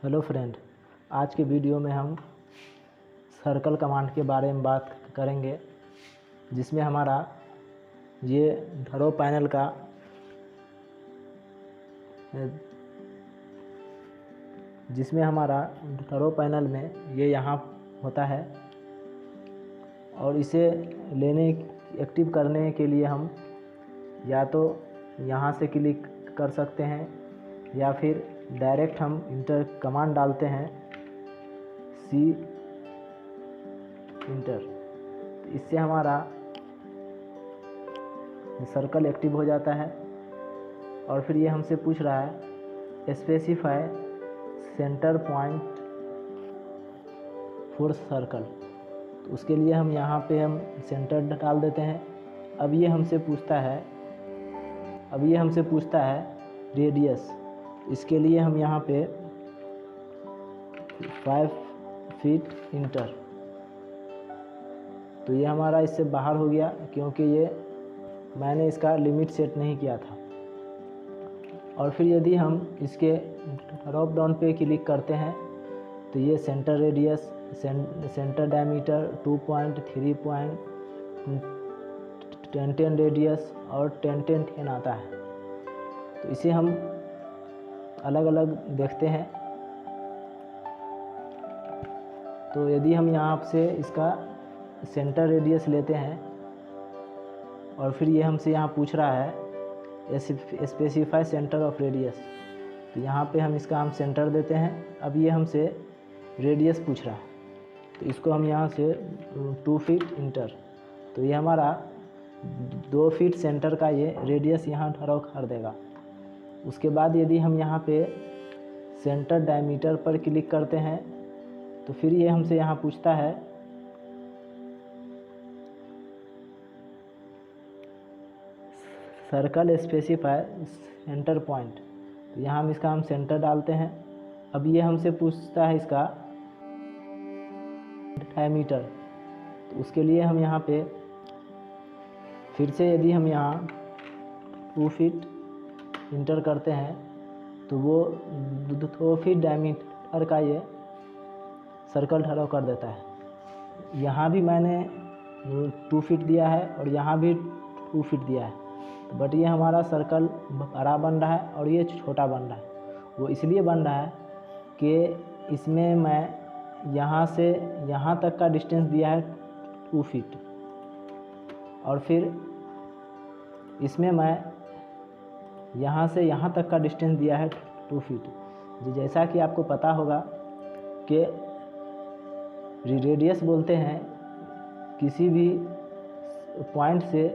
Hello friend, आज के video में हम सर्कल कमांड के बारे में बात करेंगे, जिसमें हमारा ये ढरो पैनल का ढरो पैनल में ये यहाँ होता है और इसे एक्टिव करने के लिए हम या तो यहाँ से क्लिक कर सकते हैं या फिर डायरेक्ट हम इंटर कमांड डालते हैं सी इंटर। इससे हमारा सर्कल एक्टिव हो जाता है। और फिर ये हमसे पूछ रहा है specify centre point for circle, तो उसके लिए हम यहाँ पे हम सेंटर डाल देते हैं। अब ये हमसे पूछता है रेडियस। इसके लिए हम यहाँ पे 5 फीट इंटर, तो ये हमारा इससे बाहर हो गया क्योंकि ये मैंने इसका लिमिट सेट नहीं किया था। और फिर यदि हम इसके ड्रॉप डाउन पे क्लिक करते हैं तो ये centre radius, centre diameter, 2 point, 3 point, 10 radius और 10 आता है। तो इसे हम अलग अलग देखते हैं। तो यदि हम यहाँ से इसका सेंटर रेडियस लेते हैं और फिर ये हमसे यहाँ पूछ रहा है स्पेसिफाई सेंटर ऑफ रेडियस, तो यहाँ पे हम इसका सेंटर देते हैं। अब ये हमसे रेडियस पूछ रहा है, तो इसको हम यहाँ से 2 फीट इंटर, तो ये हमारा 2 फीट सेंटर का ये रेडियस यहाँ ड्रॉ कर देगा। उसके बाद यदि हम यहाँ पे सेंटर डायमीटर पर क्लिक करते हैं तो फिर ये हमसे यहाँ पूछता है सर्कल स्पेसिफाई सेंटर पॉइंट, तो यहाँ हम सेंटर डालते हैं। अब ये हमसे पूछता है इसका डायमीटर, तो उसके लिए हम यहाँ पे फिर से यदि हम यहाँ 2 फीट इंटर करते हैं तो वो 2 फीट डायमीटर का ये सर्कल ड्रॉ कर देता है। यहाँ भी मैंने 2 फीट दिया है और यहाँ भी 2 फीट दिया है, तो बट ये हमारा सर्कल बड़ा बन रहा है और ये छोटा बन रहा है। वो इसलिए बन रहा है कि इसमें मैं यहाँ से यहाँ तक का डिस्टेंस दिया है 2 फीट और फिर इसमें मैं यहाँ से यहाँ तक का डिस्टेंस दिया है 2 फीट। जैसा कि आपको पता होगा कि रेडियस बोलते हैं किसी भी पॉइंट से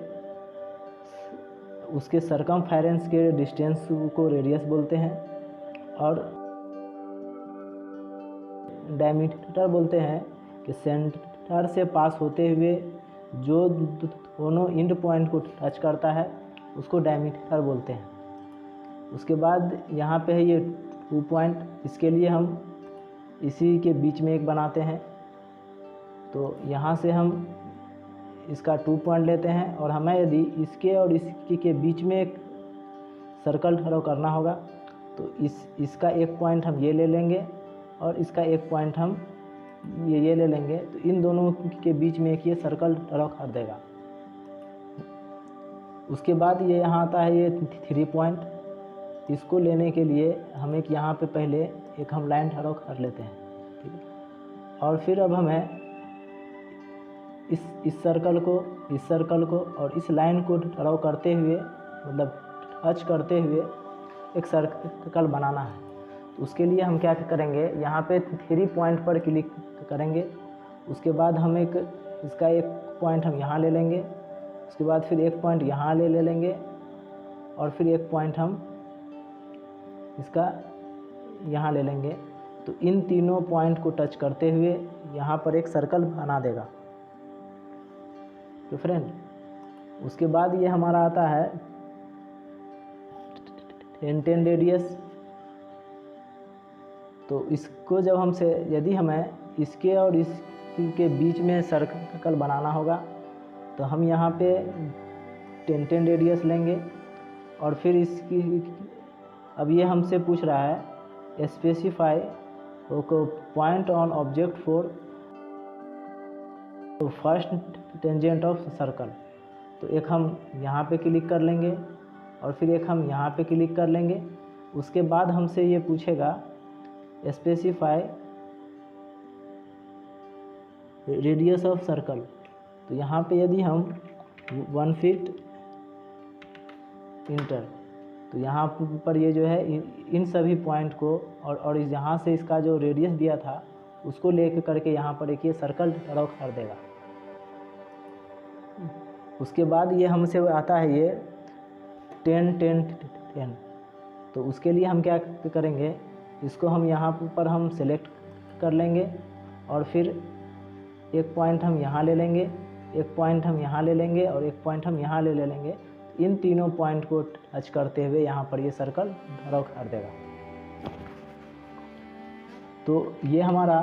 उसके सरकमफेरेंस के डिस्टेंस को रेडियस बोलते हैं, और डायमीटर बोलते हैं कि सेंटर से पास होते हुए जो दोनों एंड पॉइंट को टच करता है उसको डायमीटर बोलते हैं। उसके बाद यहाँ पे है ये 2 पॉइंट, इसके लिए हम इसी के बीच में एक बनाते हैं। तो यहाँ से हम इसका 2 पॉइंट लेते हैं और हमें यदि इसके और इसके के बीच में एक सर्कल ड्रॉ करना होगा तो इसका एक पॉइंट हम ये ले लेंगे और इसका एक पॉइंट हम ये ले लेंगे, तो इन दोनों के बीच में एक ये सर्कल ड्रॉ कर देगा। उसके बाद ये यहाँ आता है ये 3 पॉइंट, इसको लेने के लिए हम एक यहाँ पे पहले एक हम लाइन ड्रॉ कर लेते हैं, ठीक है। और फिर अब हमें इस सर्कल को और इस लाइन को ड्रॉ करते हुए, मतलब टच करते हुए एक सर्कल बनाना है। तो उसके लिए हम क्या करेंगे, यहाँ पे 3 पॉइंट पर क्लिक करेंगे। उसके बाद हम इसका एक पॉइंट हम यहाँ ले लेंगे, उसके बाद फिर एक पॉइंट यहाँ ले लेंगे और फिर एक पॉइंट हम इसका यहाँ ले लेंगे। तो इन तीनों पॉइंट को टच करते हुए यहाँ पर एक सर्कल बना देगा। तो फ्रेंड, उसके बाद ये हमारा आता है 10 रेडियस। तो इसको जब यदि हमें इसके और इसके बीच में सर्कल बनाना होगा तो हम यहाँ पे 10 रेडियस लेंगे और फिर अब ये हमसे पूछ रहा है specify point on object for first tangent of circle. तो एक हम यहाँ पे क्लिक कर लेंगे और फिर एक हम यहाँ पे क्लिक कर लेंगे। उसके बाद हमसे ये पूछेगा स्पेसिफाई रेडियस ऑफ सर्कल। तो यहाँ पे यदि हम 1 फीट इंटर, तो यहाँ पर ये जो है इन सभी पॉइंट को और यहाँ से इसका जो रेडियस दिया था उसको लेकर करके यहाँ पर एक ये सर्कल ड्रॉ कर देगा। उसके बाद ये हमसे आता है ये 10 10 10। तो उसके लिए हम क्या करेंगे, इसको हम यहाँ पर हम सेलेक्ट कर लेंगे और फिर एक पॉइंट हम यहाँ ले लेंगे, एक पॉइंट हम यहाँ ले लेंगे और एक पॉइंट हम यहाँ ले लेंगे। इन तीनों पॉइंट को टच करते हुए यहाँ पर ये सर्कल ड्रॉ कर देगा। तो ये हमारा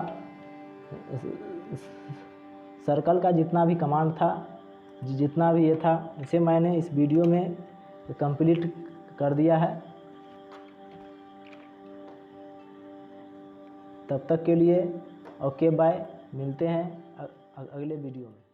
सर्कल का जितना भी कमांड था, जितना भी ये था, इसे मैंने इस वीडियो में कंप्लीट कर दिया है। तब तक के लिए ओके बाय, मिलते हैं अगले वीडियो में।